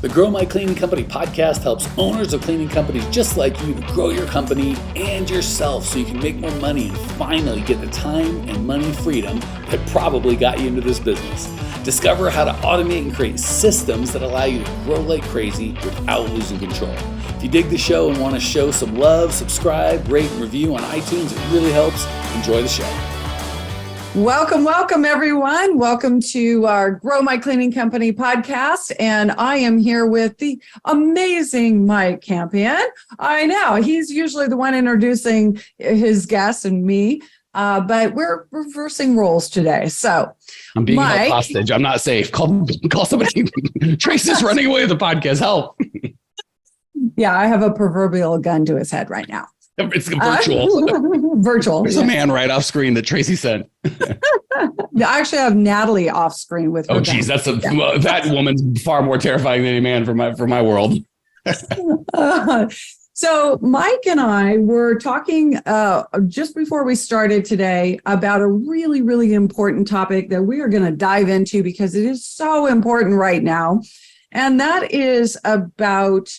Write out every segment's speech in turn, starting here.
The Grow My Cleaning Company podcast helps owners of cleaning companies just like you to grow your company and yourself so you can make more money and finally get the time and money freedom that probably got you into this business. Discover how to automate and create systems that allow you to grow like crazy without losing control. If you dig the show and want to show some love, subscribe, rate, and review on iTunes. It really helps. Enjoy the show. Welcome, everyone. Welcome to our Grow My Cleaning Company podcast. And I am here with the amazing Mike Campion. I know he's usually the one introducing his guests and me, but we're reversing roles today. So I'm being held hostage. I'm not safe. Call somebody. Tracy's running away with the podcast. Help. Yeah, I have a proverbial gun to his head right now. It's virtual. Virtual. There's a man right off screen that Tracy sent. I actually have Natalie off screen with her. Oh, geez, that woman's far more terrifying than any man for my world. So Mike and I were talking just before we started today about a really, really important topic that we are going to dive into because it is so important right now. And that is about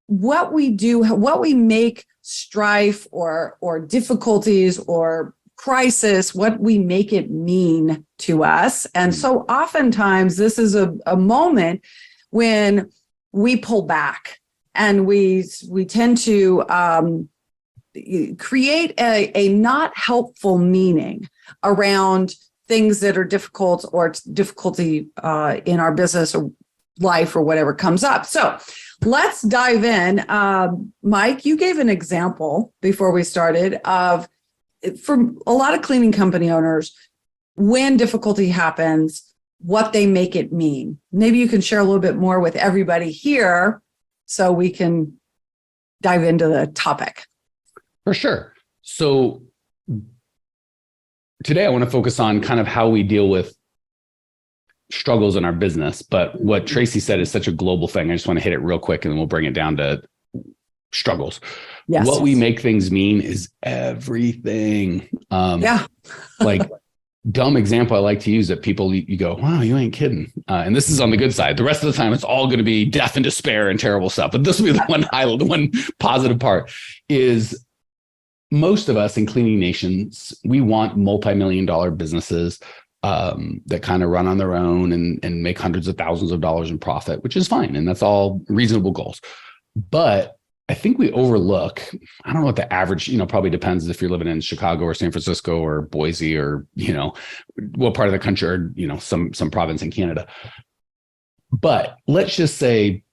what we do, what we make strife or difficulties or crisis, what we make it mean to us. And so oftentimes this is a moment when we pull back and we tend to create a not helpful meaning around things that are difficult or difficulty in our business or life or whatever comes up. So let's dive in. Mike, you gave an example before we started of, for a lot of cleaning company owners, when difficulty happens, what they make it mean. Maybe you can share a little bit more with everybody here so we can dive into the topic. For sure. So today I want to focus on kind of how we deal with struggles in our business. But what Tracy said is such a global thing. I just want to hit it real quick and then we'll bring it down to struggles. Yes. What we make things mean is everything. Like dumb example I like to use that people, you go, wow, you ain't kidding. And this is on the good side. The rest of the time, it's all going to be death and despair and terrible stuff. But this will be the one positive part is most of us in cleaning nations, we want multi-million-dollar businesses that kind of run on their own and make hundreds of thousands of dollars in profit, which is fine. And that's all reasonable goals. But I think we overlook, I don't know what the average, probably depends if you're living in Chicago or San Francisco or Boise or, what part of the country or, some province in Canada. But let's just say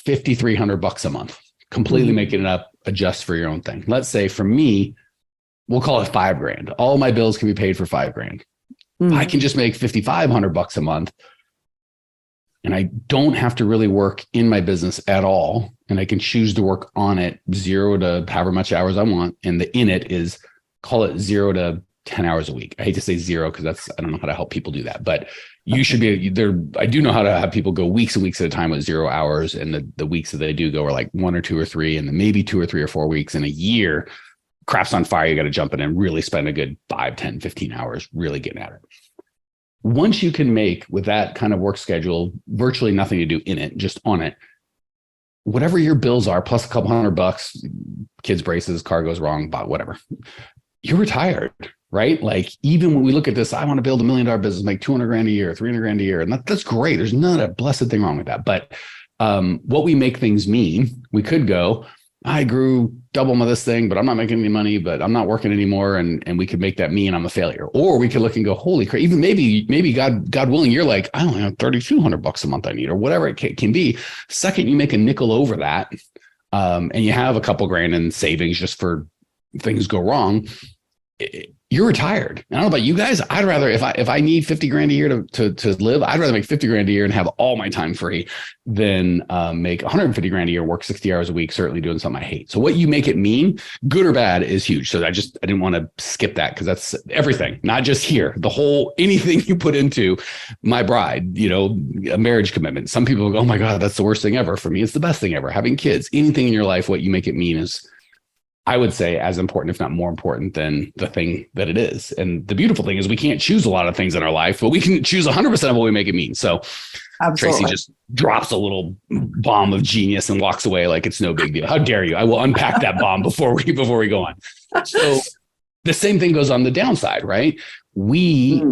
$5,300 a month, completely making it up, adjust for your own thing. Let's say for me, we'll call it $5,000. All my bills can be paid for $5,000. I can just make $5,500 a month and I don't have to really work in my business at all. And I can choose to work on it 0 to however much hours I want. And the in it is call it 0 to 10 hours a week. I hate to say 0 because I don't know how to help people do that, but you should be there. I do know how to have people go weeks and weeks at a time with 0 hours. And the weeks that they do go are like 1 or 2 or 3, and then maybe 2 or 3 or 4 weeks in a year. Crap's on fire. You got to jump in and really spend a good 5, 10, 15 hours really getting at it. Once you can make with that kind of work schedule, virtually nothing to do in it, just on it, whatever your bills are, plus a couple $100, kids braces, car goes wrong, but whatever, you're retired, right? Like even when we look at this, I want to build $1 million business, make $200,000 a year, $300,000 a year. And that's great. There's not a blessed thing wrong with that. But what we make things mean, we could go, I grew double of this thing, but I'm not making any money, but I'm not working anymore. And we could make that mean I'm a failure. Or we could look and go, holy crap, even maybe God willing, you're like, I only have $3,200 a month I need, or whatever it can be. Second, you make a nickel over that, and you have a couple grand in savings just for things go wrong. You're retired. I don't know about you guys. I'd rather, if I need $50,000 a year to live, I'd rather make $50,000 a year and have all my time free than make $150,000 a year, work 60 hours a week, certainly doing something I hate. So what you make it mean, good or bad, is huge. So I didn't want to skip that because that's everything, not just here. The whole, anything you put into my bride, a marriage commitment. Some people go, oh my God, that's the worst thing ever. For me, it's the best thing ever. Having kids, anything in your life, what you make it mean is, I would say, as important, if not more important than the thing that it is. And the beautiful thing is we can't choose a lot of things in our life, but we can choose 100% of what we make it mean. So Absolutely. Tracy just drops a little bomb of genius and walks away like it's no big deal. How dare you? I will unpack that bomb before we go on. So the same thing goes on the downside, right? We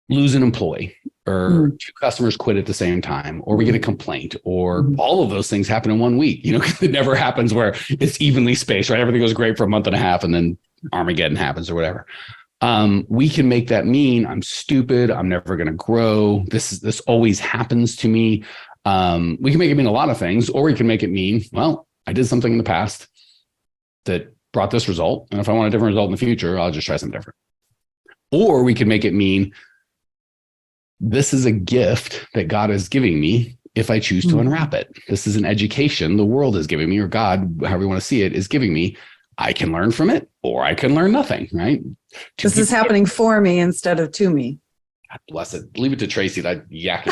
lose an employee, or two customers quit at the same time, or we get a complaint, or all of those things happen in 1 week. It never happens where it's evenly spaced, right? Everything goes great for a month and a half, and then Armageddon happens or whatever. We can make that mean I'm stupid. I'm never going to grow. This always happens to me. We can make it mean a lot of things, or we can make it mean, well, I did something in the past that brought this result, and if I want a different result in the future, I'll just try something different. Or we can make it mean this is a gift that God is giving me if I choose to unwrap it. This is an education the world is giving me, or God, however you want to see it, is giving me. I can learn from it, or I can learn nothing, right? This is happening for me instead of to me. God bless it. Leave it to Tracy. That yak.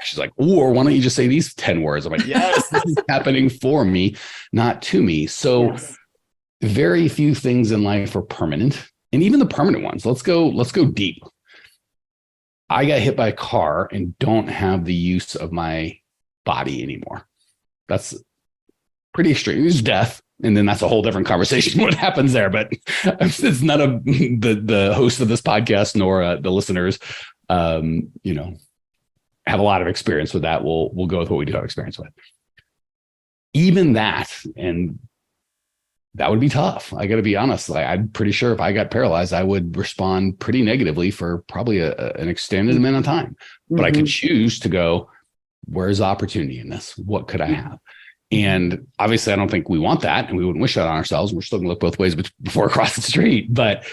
She's like, or why don't you just say these 10 words? I'm like, yes, this is happening for me, not to me. So very few things in life are permanent. And even the permanent ones, let's go deep. I got hit by a car and don't have the use of my body anymore. That's pretty extreme. It's death. And then that's a whole different conversation what happens there. But it's none of the host of this podcast nor the listeners, have a lot of experience with that. We'll go with what we do have experience with. Even that, and that would be tough. I got to be honest. I'm pretty sure if I got paralyzed, I would respond pretty negatively for probably an extended amount of time. But I could choose to go, where's the opportunity in this? What could I have? And obviously, I don't think we want that, and we wouldn't wish that on ourselves. We're still going to look both ways before across the street. But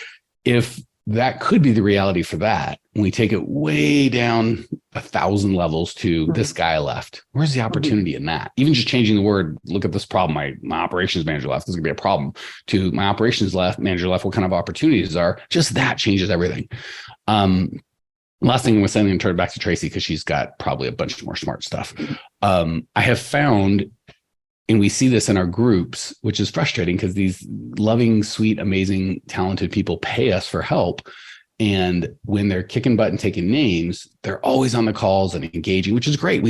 if that could be the reality for that, when we take it way down 1,000 levels to this guy left, where's the opportunity in that? Even just changing the word, look at this problem. My operations manager left. This is going to be a problem. To my operations manager left. What kind of opportunities are? Just that changes everything. Last thing I'm going to turn it back to Tracy because she's got probably a bunch more smart stuff. I have found, and we see this in our groups, which is frustrating because these loving, sweet, amazing, talented people pay us for help. And when they're kicking butt and taking names, they're always on the calls and engaging, which is great.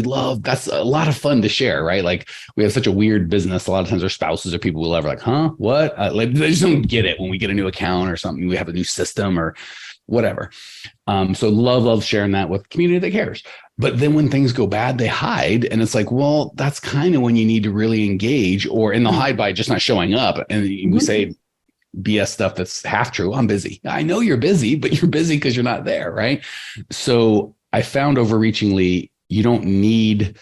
That's a lot of fun to share, right? Like we have such a weird business. A lot of times our spouses or people we love are like, huh, what? They just don't get it when we get a new account or something. We have a new system or whatever. So love sharing that with community that cares. But then when things go bad, they hide. And it's like, well, that's kind of when you need to really engage, or in the hide by just not showing up. And we say BS stuff that's half true. I'm busy. I know you're busy, but you're busy because you're not there. Right. So I found overreachingly, you don't need,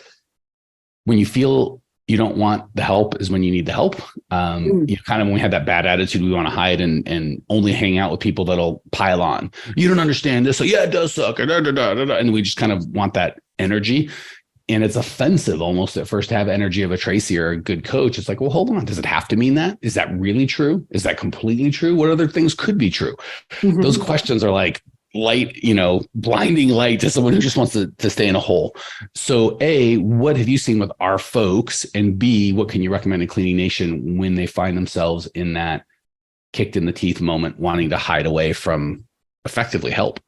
when you feel you don't want the help is when you need the help. Kind of when we have that bad attitude, we want to hide and only hang out with people that'll pile on. You don't understand this. So yeah, it does suck. And we just kind of want that energy. And it's offensive almost at first to have energy of a Tracy or a good coach. It's like, well, hold on. Does it have to mean that? Is that really true? Is that completely true? What other things could be true? Those questions are like light, blinding light to someone who just wants to stay in a hole. So A, what have you seen with our folks? And B, what can you recommend in Cleaning Nation when they find themselves in that kicked in the teeth moment, wanting to hide away from effectively help?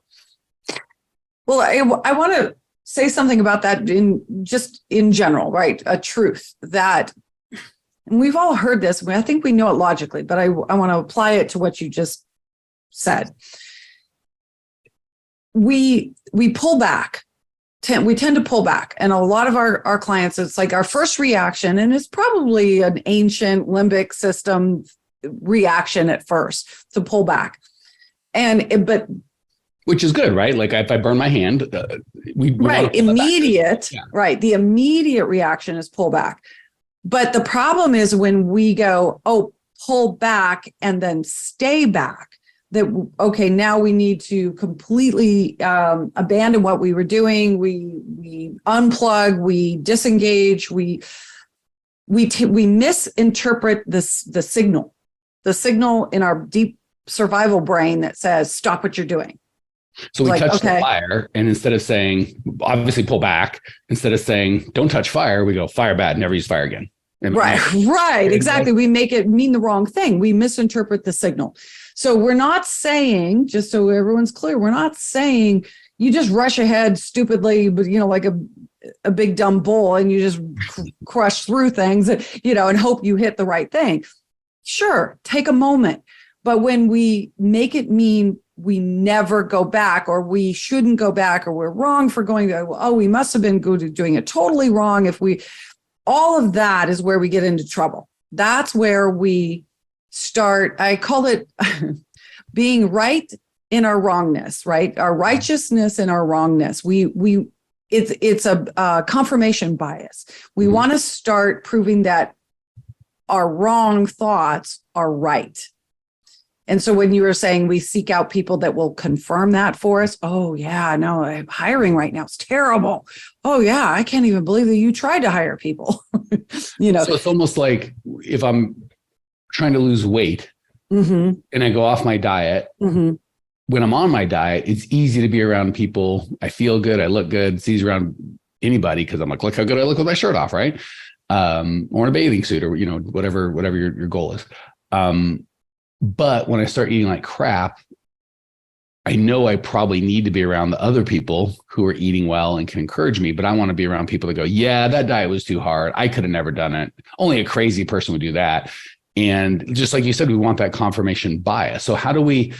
Well, I want to say something about that in general, right? A truth that, and we've all heard this. I think we know it logically, but I want to apply it to what you just said. We pull back. We tend to pull back. And a lot of our clients, it's like our first reaction, and it's probably an ancient limbic system reaction at first to pull back. But which is good, right? Like if I burn my hand, immediate, right? The immediate reaction is pull back. But the problem is when we go, pull back and then stay back. That, okay, now we need to completely abandon what we were doing. We unplug, we disengage, we misinterpret the signal in our deep survival brain that says, stop what you're doing. So we touch the fire, and instead of saying, obviously pull back, instead of saying, don't touch fire, we go, fire bad, never use fire again. Right, exactly. We make it mean the wrong thing. We misinterpret the signal. So we're not saying, just so everyone's clear, we're not saying you just rush ahead stupidly, but like a big dumb bull, and you just crush through things, and hope you hit the right thing. Sure, take a moment. But when we make it mean we never go back, or we shouldn't go back, or we're wrong for going to, we must have been doing it totally wrong. All of that is where we get into trouble. That's where we start. I call it being right in our wrongness, right? Our righteousness in our wrongness. It's a confirmation bias. We want to start proving that our wrong thoughts are right. And so when you were saying we seek out people that will confirm that for us, oh yeah, no, I'm hiring right now. It's terrible. Oh yeah, I can't even believe that you tried to hire people. So it's almost like if I'm trying to lose weight and I go off my diet, when I'm on my diet, it's easy to be around people. I feel good. I look good. It's easy around anybody because I'm like, look how good I look with my shirt off, right? Or in a bathing suit, or whatever your goal is. But when I start eating like crap, I know I probably need to be around the other people who are eating well and can encourage me. But I want to be around people that go, yeah, that diet was too hard. I could have never done it. Only a crazy person would do that. And just like you said, we want that confirmation bias. So how do we,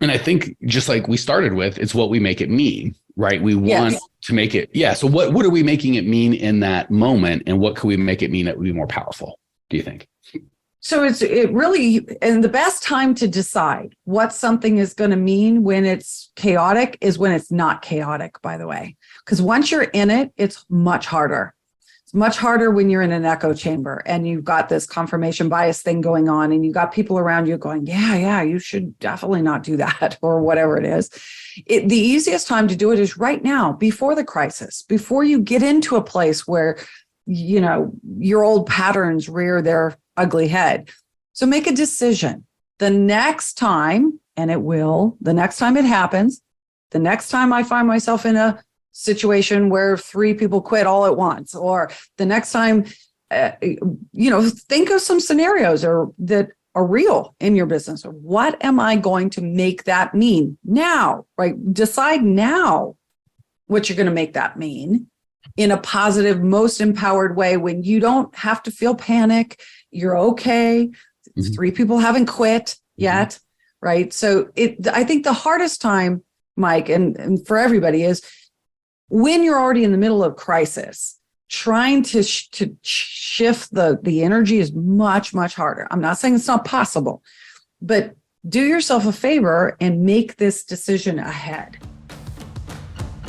and I think just like we started with, it's what we make it mean, right? We want to make it. Yeah. So what are we making it mean in that moment? And what could we make it mean that would be more powerful, do you think? So it really, and the best time to decide what something is going to mean when it's chaotic is when it's not chaotic, by the way. Because once you're in it, it's much harder. It's much harder when you're in an echo chamber and you've got this confirmation bias thing going on, and you've got people around you going, yeah, you should definitely not do that, or whatever it is. The easiest time to do it is right now, before the crisis, before you get into a place where, your old patterns rear their ugly head. So make a decision. The next time, and the next time it happens, the next time I find myself in a situation where 3 people quit all at once, or the next time, think of some scenarios that are real in your business. Or what am I going to make that mean now, right? Decide now what you're going to make that mean in a positive, most empowered way, when you don't have to feel panic. You're okay. 3 people haven't quit yet, right? So I think the hardest time, Mike, and for everybody, is when you're already in the middle of crisis. Trying to shift the energy is much, much harder. I'm not saying it's not possible, but do yourself a favor and make this decision ahead.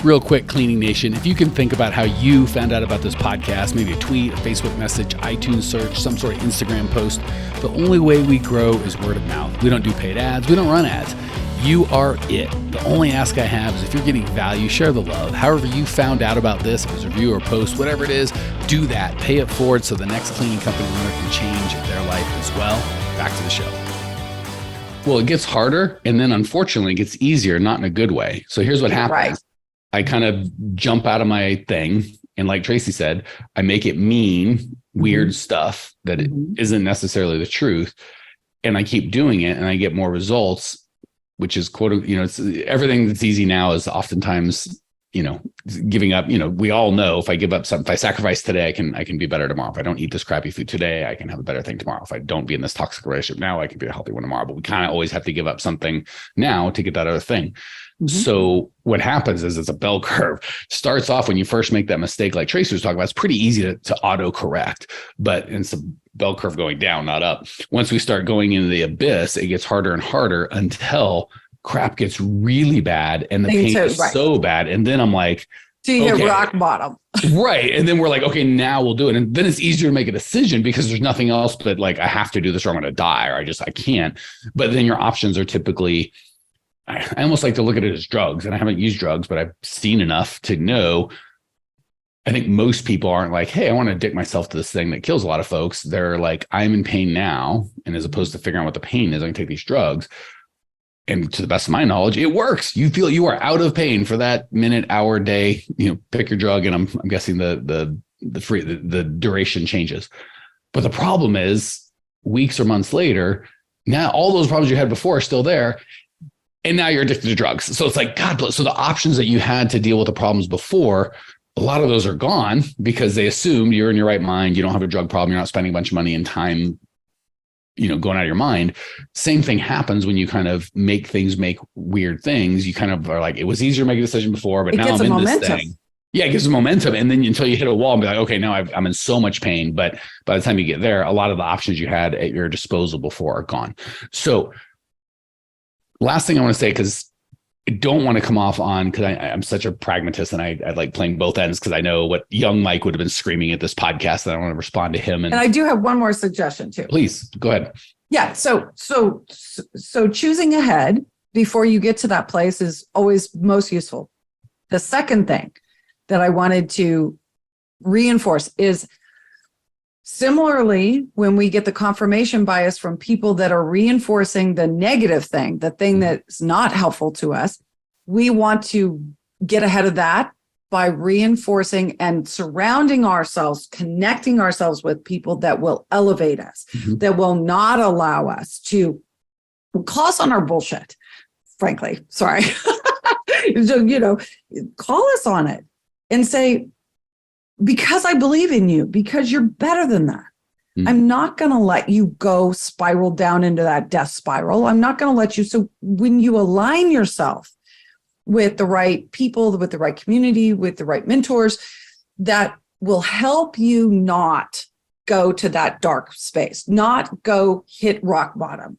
Real quick, Cleaning Nation, if you can think about how you found out about this podcast, maybe a tweet, a Facebook message, iTunes search, some sort of Instagram post, the only way we grow is word of mouth. We don't do paid ads. We don't run ads. You are it. The only ask I have is if you're getting value, share the love. However you found out about this, if it was a review or post, whatever it is, do that. Pay it forward so the next cleaning company owner can change their life as well. Back to the show. Well, it gets harder, and then unfortunately it gets easier, not in a good way. So here's what happens. Right. I kind of jump out of my thing. And like Tracy said, I make it mean weird stuff that it isn't necessarily the truth. And I keep doing it and I get more results, which is it's everything that's easy now is oftentimes, giving up. We all know if I give up something, if I sacrifice today, I can be better tomorrow. If I don't eat this crappy food today, I can have a better thing tomorrow. If I don't be in this toxic relationship now, I can be a healthy one tomorrow. But we kind of always have to give up something now to get that other thing. So what happens is it's a bell curve. Starts off when you first make that mistake, like Tracy was talking about, it's pretty easy to auto correct, but it's a bell curve going down, not up. Once we start going into the abyss, it gets harder and harder until crap gets really bad and the pain is so bad. And then I'm like, so you hit rock bottom. Right. And then we're like, okay, now we'll do it. And then it's easier to make a decision because there's nothing else but like, I have to do this or I'm going to die, or I can't. But then your options are typically, I almost like to look at it as drugs, and I haven't used drugs, but I've seen enough to know. I think most people aren't like, hey, I want to addict myself to this thing that kills a lot of folks. They're like, I'm in pain now. And as opposed to figuring out what the pain is, I can take these drugs. And to the best of my knowledge, it works. You feel you are out of pain for that minute, hour, day, pick your drug. And I'm guessing the duration changes. But the problem is weeks or months later, now all those problems you had before are still there. And now you're addicted to drugs. So it's like, God bless. So the options that you had to deal with the problems before, a lot of those are gone because they assumed you're in your right mind. You don't have a drug problem. You're not spending a bunch of money and time, going out of your mind. Same thing happens when you kind of make weird things. You kind of are like, it was easier to make a decision before, but now I'm in this thing. Yeah, it gives them momentum. And then until you hit a wall and be like, okay, now I'm in so much pain. But by the time you get there, a lot of the options you had at your disposal before are gone. So last thing I want to say, because I don't want to come off on, because I'm such a pragmatist and I like playing both ends, because I know what young Mike would have been screaming at this podcast, and I want to respond to him. And I do have one more suggestion too. Please go ahead. Yeah. So choosing ahead before you get to that place is always most useful. The second thing that I wanted to reinforce is, similarly, when we get the confirmation bias from people that are reinforcing the negative thing, the thing that's not helpful to us, we want to get ahead of that by reinforcing and surrounding ourselves, connecting ourselves with people that will elevate us, that will not allow us to call us on our bullshit, frankly. Sorry. So, call us on it and say, because I believe in you, because you're better than that. I'm not going to let you go spiral down into that death spiral. I'm not going to let you. So when you align yourself with the right people, with the right community, with the right mentors, that will help you not go to that dark space, not go hit rock bottom.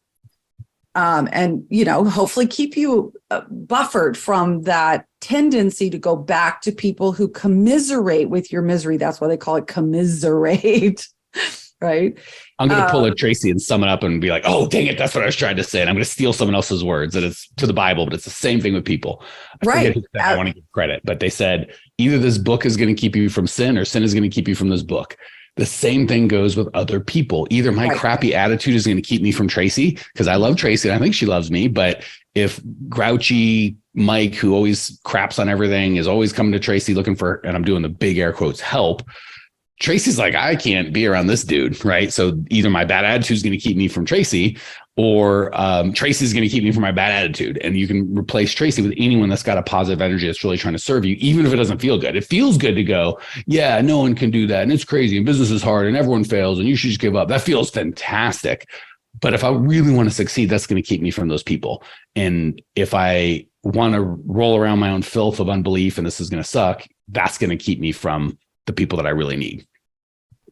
And, hopefully keep you buffered from that tendency to go back to people who commiserate with your misery. That's why they call it commiserate, right? I'm going to pull a Tracy and sum it up and be like, oh, dang it, that's what I was trying to say. And I'm going to steal someone else's words, and it's to the Bible, but it's the same thing with people. Right. I want to give credit, but they said either this book is going to keep you from sin, or sin is going to keep you from this book. The same thing goes with other people. Either my crappy attitude is going to keep me from Tracy, because I love Tracy and I think she loves me. But if grouchy Mike, who always craps on everything, is always coming to Tracy looking for, and I'm doing the big air quotes, help, Tracy's like, I can't be around this dude, right? So either my bad attitude is going to keep me from Tracy, or Tracy's going to keep me from my bad attitude. And you can replace Tracy with anyone that's got a positive energy that's really trying to serve you, even if it doesn't feel good. It feels good to go, yeah, no one can do that, and it's crazy, and business is hard, and everyone fails, and you should just give up. That feels fantastic. But if I really want to succeed, that's going to keep me from those people. And if I want to roll around my own filth of unbelief and this is going to suck, that's going to keep me from the people that I really need.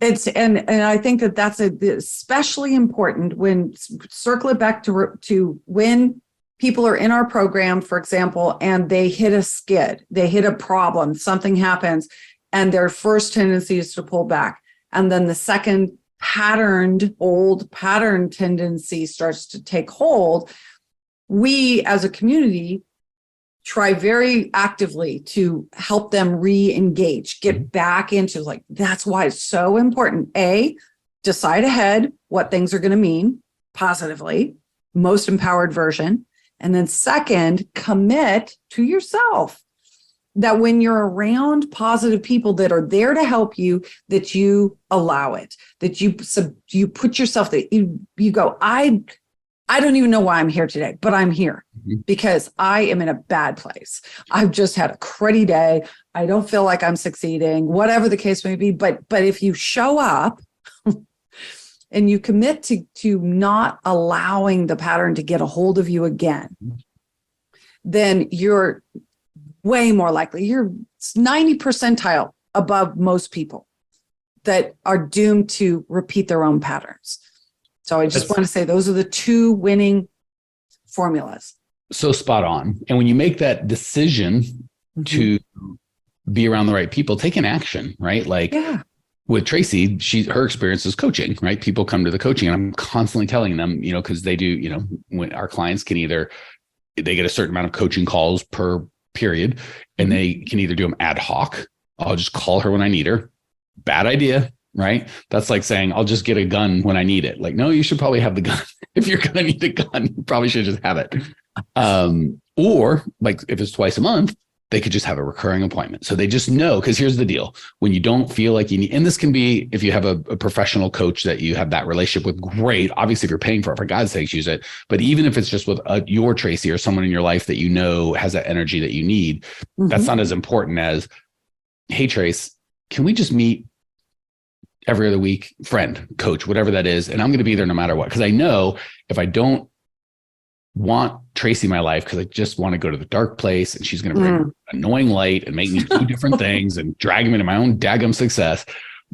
And I think that's especially important when, circle it back to when people are in our program, for example, and they hit a skid, they hit a problem, something happens, and their first tendency is to pull back. And then the second old pattern tendency starts to take hold. We as a community try very actively to help them re-engage, get back into, like, that's why it's so important. A, decide ahead what things are going to mean positively, most empowered version. And then second, commit to yourself that when you're around positive people that are there to help you, that you allow it, that you put yourself, that you go, I don't even know why I'm here today, but I'm here because I am in a bad place. I've just had a cruddy day. I don't feel like I'm succeeding, whatever the case may be. But if you show up and you commit to not allowing the pattern to get a hold of you again, then you're way more likely. You're 90 percentile above most people that are doomed to repeat their own patterns. So I just want to say those are the two winning formulas. So spot on. And when you make that decision to be around the right people, take an action, right? Like with Tracy, her experience is coaching, right? People come to the coaching and I'm constantly telling them, because they do, when our clients can they get a certain amount of coaching calls per period, and they can either do them ad hoc. I'll just call her when I need her. Bad idea, right? That's like saying, I'll just get a gun when I need it. Like, no, you should probably have the gun. If you're going to need a gun, you probably should just have it. Or like if it's twice a month, they could just have a recurring appointment. So they just know, because here's the deal. When you don't feel like you need, and this can be, if you have a professional coach that you have that relationship with, great. Obviously, if you're paying for it, for God's sakes, use it. But even if it's just with your Tracy or someone in your life that you know has that energy that you need, that's not as important as, hey, Trace, can we just meet every other week? Friend, coach, whatever that is. And I'm going to be there no matter what. Because I know if I don't want Tracy in my life because I just want to go to the dark place and she's going to bring annoying light and make me do different things and drag me into my own daggum success.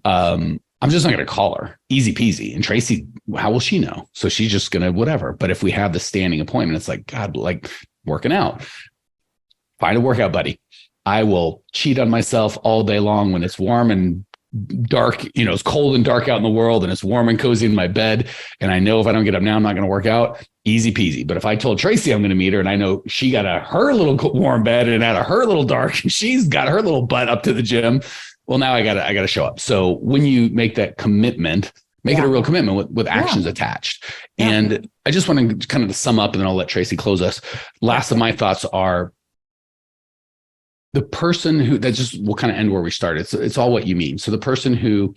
I'm just not going to call her. Easy peasy. And Tracy, how will she know? So she's just going to whatever. But if we have the standing appointment, it's like, God, like working out. Find a workout buddy. I will cheat on myself all day long when it's warm and dark, it's cold and dark out in the world and it's warm and cozy in my bed. And I know if I don't get up now, I'm not going to work out. Easy peasy. But if I told Tracy I'm going to meet her and I know she got her little warm bed and out of her little dark, and she's got her little butt up to the gym. Well, now I got to show up. So when you make that commitment, make it a real commitment with actions attached. Yeah. And I just want to kind of sum up and then I'll let Tracy close us. Last of my thoughts are, the person who, that just will kind of end where we started. So it's all what you mean. So the person who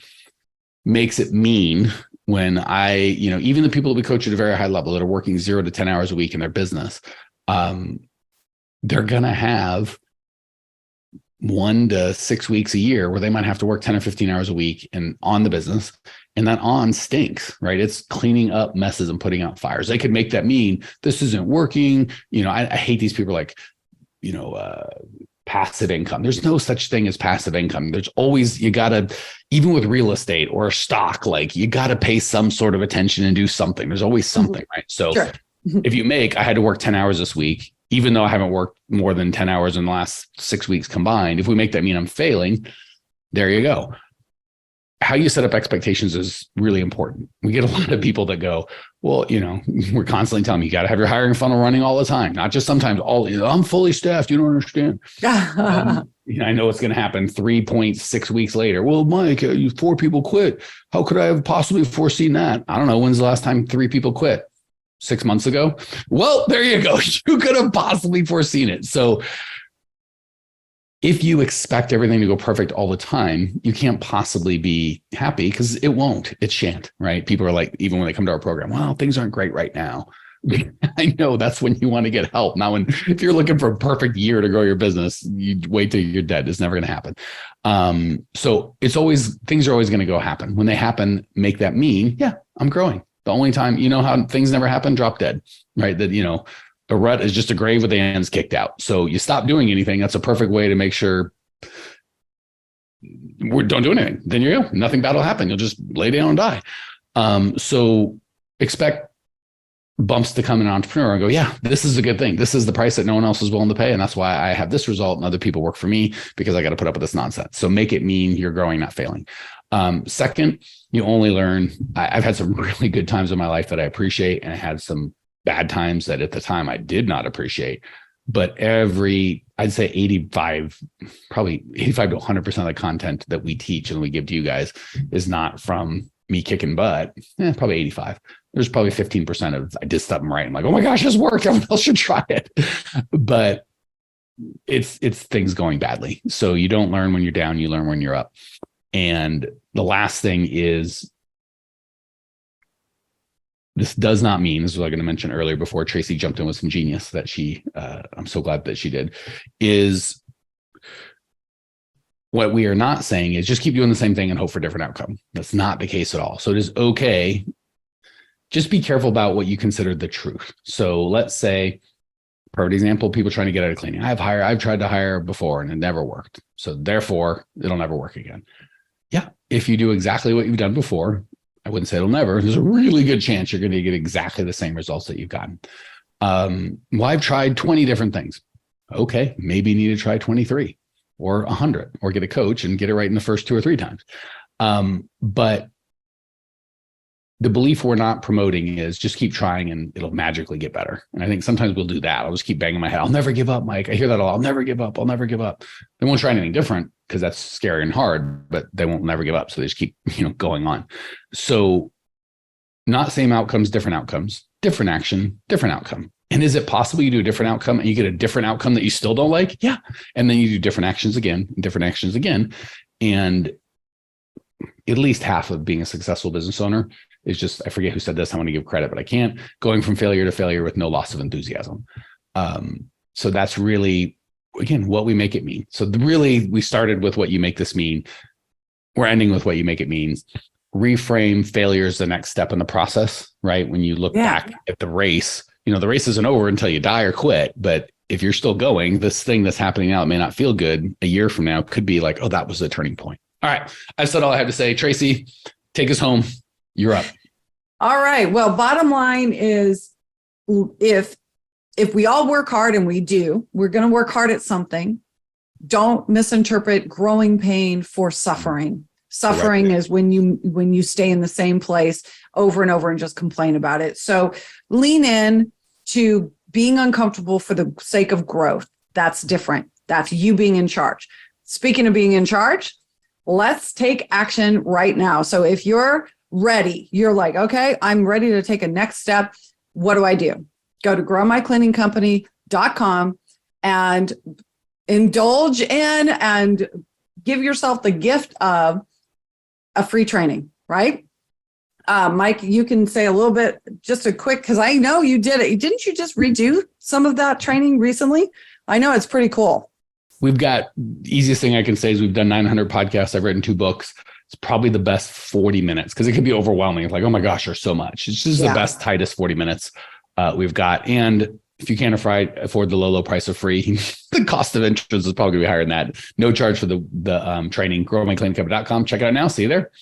makes it mean when even the people that we coach at a very high level that are working 0 to 10 hours a week in their business, they're going to have 1 to 6 weeks a year where they might have to work 10 or 15 hours a week and on the business. And that stinks, right? It's cleaning up messes and putting out fires. They could make that mean this isn't working. I hate these people like, passive income. There's no such thing as passive income. There's always, you gotta, even with real estate or stock, like you gotta pay some sort of attention and do something. There's always something, right? So if I had to work 10 hours this week, even though I haven't worked more than 10 hours in the last 6 weeks combined, if we make that mean I'm failing, there you go. How you set up expectations is really important. We get a lot of people that go, well, we're constantly telling them you got to have your hiring funnel running all the time, not just sometimes I'm fully staffed. You don't understand. I know what's going to happen 3.6 weeks later. Well, Mike, 4 people quit. How could I have possibly foreseen that? I don't know. When's the last time 3 people quit? 6 months ago? Well, there you go. You could have possibly foreseen it. So if you expect everything to go perfect all the time, you can't possibly be happy because it won't. It shan't, right? People are like, even when they come to our program, well, things aren't great right now. I know that's when you want to get help. Not if you're looking for a perfect year to grow your business, you wait till you're dead. It's never going to happen. So things are always going to go happen. When they happen, make that mean, yeah, I'm growing. The only time, how things never happen, drop dead, right? That, a rut is just a grave with the ends kicked out. So you stop doing anything. That's a perfect way to make sure we don't do anything. Then you go, nothing bad will happen. You'll just lay down and die. So expect bumps to come in an entrepreneur and go, yeah, this is a good thing. This is the price that no one else is willing to pay. And that's why I have this result and other people work for me because I got to put up with this nonsense. So make it mean you're growing, not failing. Second, you only learn. I've had some really good times in my life that I appreciate, and I had some bad times that at the time I did not appreciate. But I'd say 85 to 100% of the content that we teach and we give to you guys is not from me kicking butt. Probably 85. There's probably 15% of I did something right. I'm like, oh my gosh, this worked. Everyone else should try it. But it's things going badly. So you don't learn when you're down, you learn when you're up. And the last thing is, this does not mean, this is what I'm going to mention earlier before Tracy jumped in with some genius that I'm so glad that she did, is what we are not saying is just keep doing the same thing and hope for a different outcome. That's not the case at all. So it is okay. Just be careful about what you consider the truth. So let's say, perfect example, people trying to get out of cleaning. I've tried to hire before and it never worked. So therefore it'll never work again. Yeah. If you do exactly what you've done before, I wouldn't say it'll never. There's a really good chance you're going to get exactly the same results that you've gotten. Well, I've tried 20 different things. Okay, maybe you need to try 23 or 100 or get a coach and get it right in the first 2 or 3 times. But the belief we're not promoting is just keep trying and it'll magically get better. And I think sometimes we'll do that. I'll just keep banging my head. I'll never give up, Mike. I hear that a lot. I'll never give up. I'll never give up. They won't try anything different because that's scary and hard, but they won't never give up. So they just keep, going on. So not same outcomes, different action, different outcome. And is it possible you do a different outcome and you get a different outcome that you still don't like? Yeah. And then you do different actions again, different actions again. And at least half of being a successful business owner is just, I forget who said this, I want to give credit, but I can't, going from failure to failure with no loss of enthusiasm. So that's really, again, what we make it mean. So really, we started with what you make this mean. We're ending with what you make it mean. Reframe failure is the next step in the process, right? When you look back at the race, the race isn't over until you die or quit. But if you're still going, this thing that's happening now, it may not feel good. A year from now could be like, oh, that was the turning point. All right. I said all I have to say. Tracy, take us home. You're up. All right. Well, bottom line is if we all work hard, and we do, we're going to work hard at something. Don't misinterpret growing pain for suffering. Suffering is when you stay in the same place over and over and just complain about it. So lean in to being uncomfortable for the sake of growth. That's different. That's you being in charge. Speaking of being in charge, let's take action right now. So if you're ready, you're like, okay, I'm ready to take a next step. What do I do? Go to growmycleaningcompany.com and indulge in and give yourself the gift of a free training, right? Mike, you can say a little bit, just a quick, because I know you did it. Didn't you just redo some of that training recently? I know it's pretty cool. We've got, easiest thing I can say is we've done 900 podcasts. I've written 2 books. It's probably the best 40 minutes because it can be overwhelming. It's like, oh my gosh, there's so much. It's just the best, tightest 40 minutes we've got. And if you can't afford the low price of free, the cost of entrance is probably going to be higher than that. No charge for the training. growmycleaningcompany.com. Check it out now. See you there.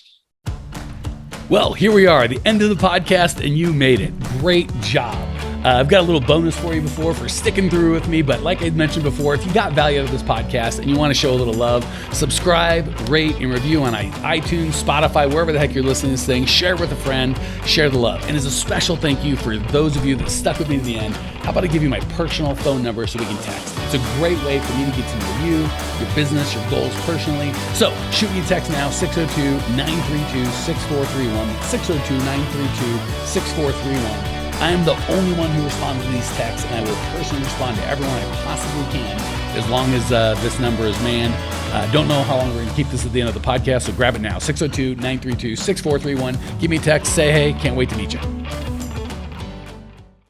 Well, here we are, the end of the podcast, and you made it. Great job. I've got a little bonus for you for sticking through with me. But like I mentioned before, if you got value out of this podcast and you want to show a little love, subscribe, rate, and review on iTunes, Spotify, wherever the heck you're listening to this thing. Share it with a friend. Share the love. And as a special thank you for those of you that stuck with me to the end, how about I give you my personal phone number so we can text? It's a great way for me to get to know you, your business, your goals personally. So shoot me a text now, 602-932-6431, 602-932-6431. I am the only one who responds to these texts, and I will personally respond to everyone I possibly can as long as this number is manned. Don't know how long we're going to keep this at the end of the podcast, so grab it now, 602-932-6431. Give me a text, say hey, can't wait to meet you.